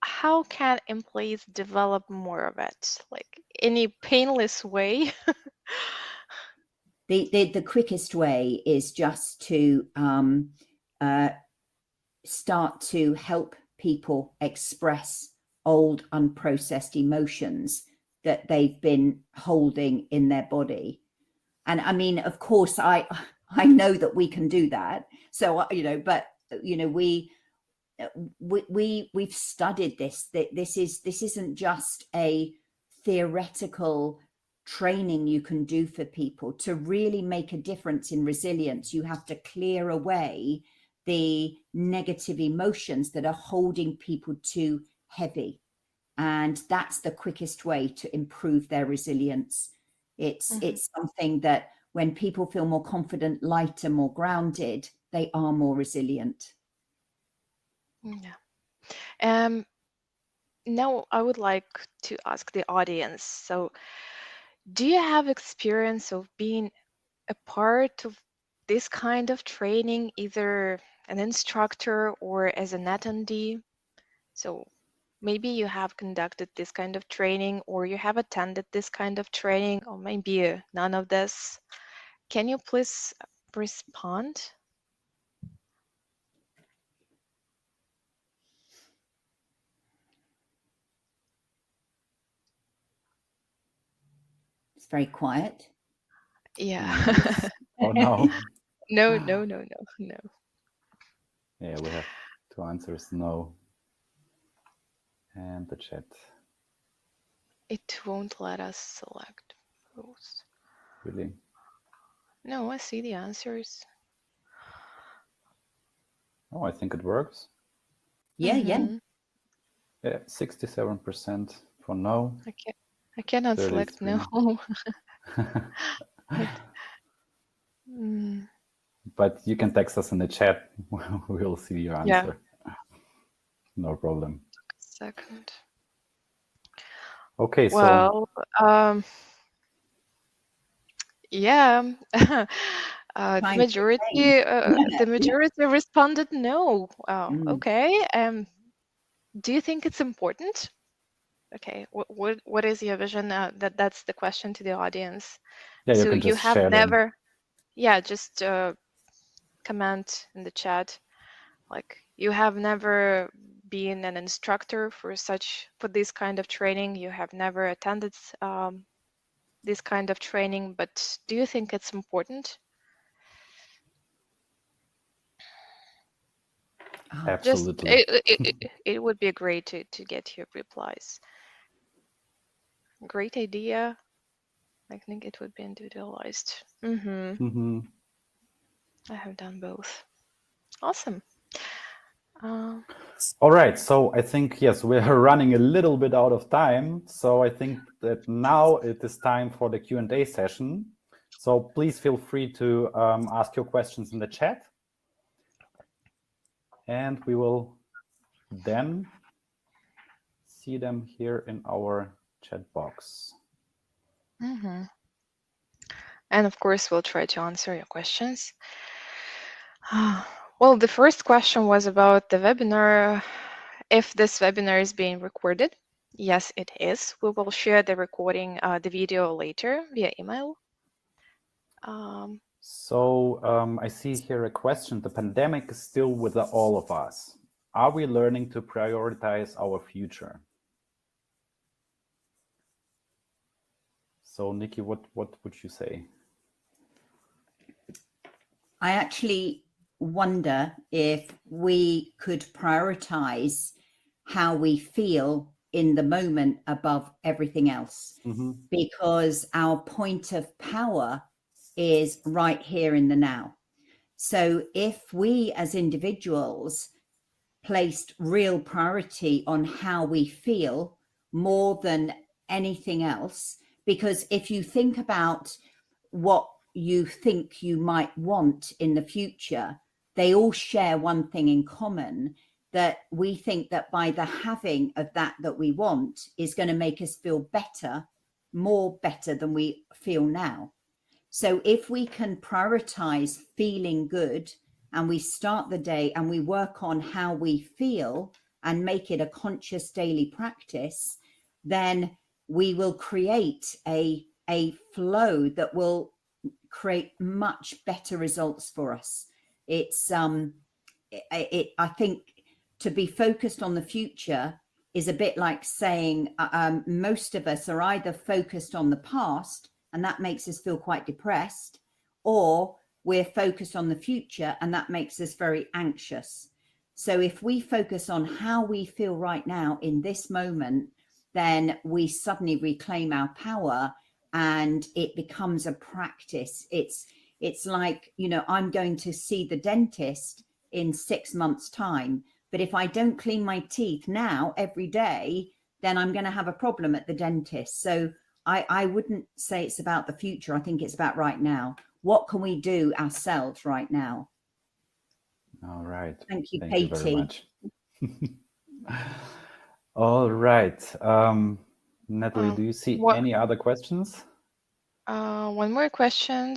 how can employees develop more of it? Like any painless way? The quickest way is just to start to help people express old unprocessed emotions that they've been holding in their body. And I mean, of course, I know that we can do that. So, you know, but, you know, we've studied this. This isn't just a theoretical training you can do for people. To really make a difference in resilience, you have to clear away the negative emotions that are holding people too heavy. And that's the quickest way to improve their resilience. It's something that when people feel more confident, lighter, more grounded, they are more resilient. Yeah. Now I would like to ask the audience. So, do you have experience of being a part of this kind of training, either an instructor or as an attendee? So maybe you have conducted this kind of training, or you have attended this kind of training, or maybe none of this. Can you please respond? It's very quiet. Yeah. Oh no. No. Yeah, we have two answers, no. And the chat. It won't let us select both. Really? No, I see the answers. Oh, I think it works. Yeah. Yeah, 67% for no. I cannot select 33. no. But you can text us in the chat. We'll see your answer. Yeah. No problem. Second. Okay, well, yeah. The majority responded no. Okay. Do you think it's important? Okay. What is your vision? That's the question to the audience. Yeah, so you can just have share never. them. Yeah, just comment in the chat. Like you have never been an instructor for this kind of training. You have never attended this kind of training, but do you think it's important? Absolutely. It would be great to get your replies. Great idea. I think it would be individualized. I have done both. Awesome. All right, so I think, yes, we're running a little bit out of time. So I think that now it is time for the Q&A session. So please feel free to ask your questions in the chat. And we will then see them here in our chat box. And of course, we'll try to answer your questions. Well, the first question was about the webinar. If this webinar is being recorded, yes, it is. We will share the recording, the video later via email. So I see here a question. The pandemic is still with all of us. Are we learning to prioritize our future? So Nikki, what would you say? I actually wonder if we could prioritize how we feel in the moment above everything else, because our point of power is right here in the now. So if we as individuals placed real priority on how we feel more than anything else, because if you think about what you think you might want in the future, they all share one thing in common, that we think that by the having of that we want is going to make us feel better, more better than we feel now. So if we can prioritize feeling good, and we start the day and we work on how we feel and make it a conscious daily practice, then we will create a flow that will create much better results for us. It's I think to be focused on the future is a bit like saying most of us are either focused on the past, and that makes us feel quite depressed, or we're focused on the future and that makes us very anxious. So if we focus on how we feel right now in this moment, then we suddenly reclaim our power and it becomes a practice. It's like, you know, I'm going to see the dentist in 6 months' time, but if I don't clean my teeth now every day, then I'm going to have a problem at the dentist. So I wouldn't say it's about the future. I think it's about right now. What can we do ourselves right now? All right. Thank you, Thank Katie. you very much. All right. Natalie, do you see any other questions? One more question.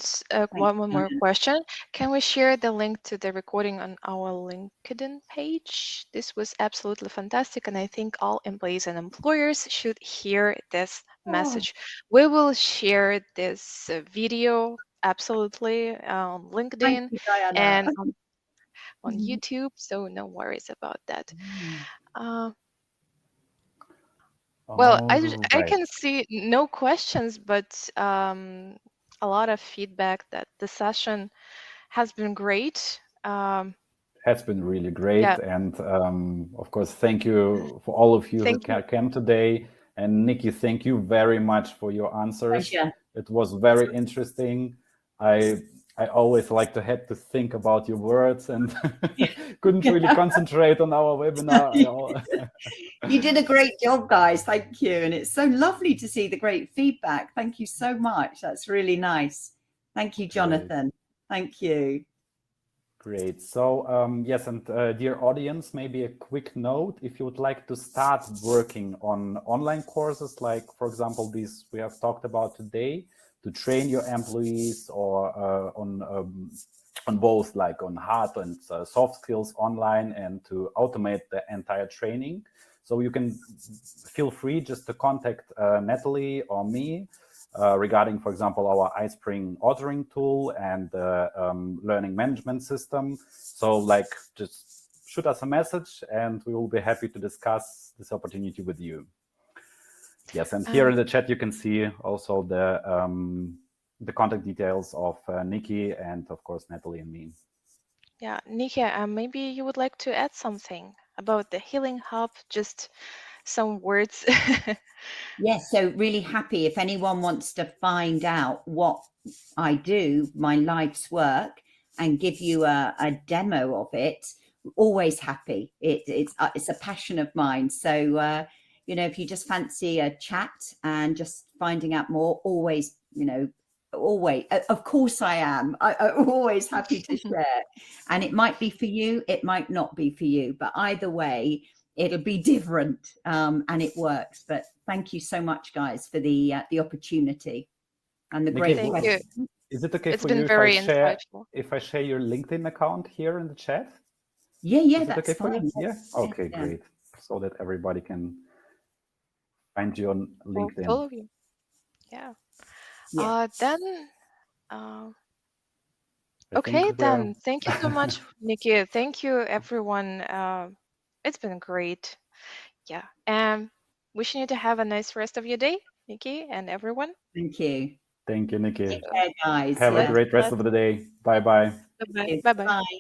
Can we share the link to the recording on our LinkedIn page? This was absolutely fantastic, and I think all employees and employers should hear this message. We will share this video absolutely on LinkedIn and on YouTube, so no worries about that. Well, I can see no questions, but a lot of feedback that the session has been great. Has been really great. Yeah. And of course, thank you for all of you who came today. And Nikki, thank you very much for your answers. Pleasure. It was very interesting. I always like to have to think about your words and couldn't really concentrate on our webinar. You did a great job, guys. Thank you. And it's so lovely to see the great feedback. Thank you so much. That's really nice. Thank you, Jonathan. Great. Thank you. Great. So yes, and dear audience, maybe a quick note, if you would like to start working on online courses, like, for example, these we have talked about today, to train your employees, or on both, like on hard and soft skills online, and to automate the entire training. So you can feel free just to contact Natalie or me regarding, for example, our iSpring authoring tool and the learning management system. So like, just shoot us a message and we will be happy to discuss this opportunity with you. Yes, and here in the chat, you can see also the contact details of Nikki and, of course, Natalie and me. Yeah, Nikki, maybe you would like to add something about the Healing Hub, just some words. Yes, so really happy if anyone wants to find out what I do, my life's work, and give you a demo of it. Always happy. It's a passion of mine. So you know, if you just fancy a chat and just finding out more, always, you know, always, of course I am. I'm always happy to share. And it might be for you, it might not be for you, but either way, it'll be different, and it works. But thank you so much, guys, for the opportunity and the great questions. Is it okay it's for been you very if I share your LinkedIn account here in the chat? Yeah, that's okay fine. Yeah. Okay, yeah. Great. So that everybody can find you on LinkedIn. Follow you. Yeah. Then. Okay, then. Thank you so much, Nikki. Thank you, everyone. It's been great. Yeah. And wishing you to have a nice rest of your day, Nikki, and everyone. Thank you. Thank you, Nikki. Take care, guys. Have a great rest of the day. Bye-bye. Bye-bye. Cheers. Bye-bye. Bye.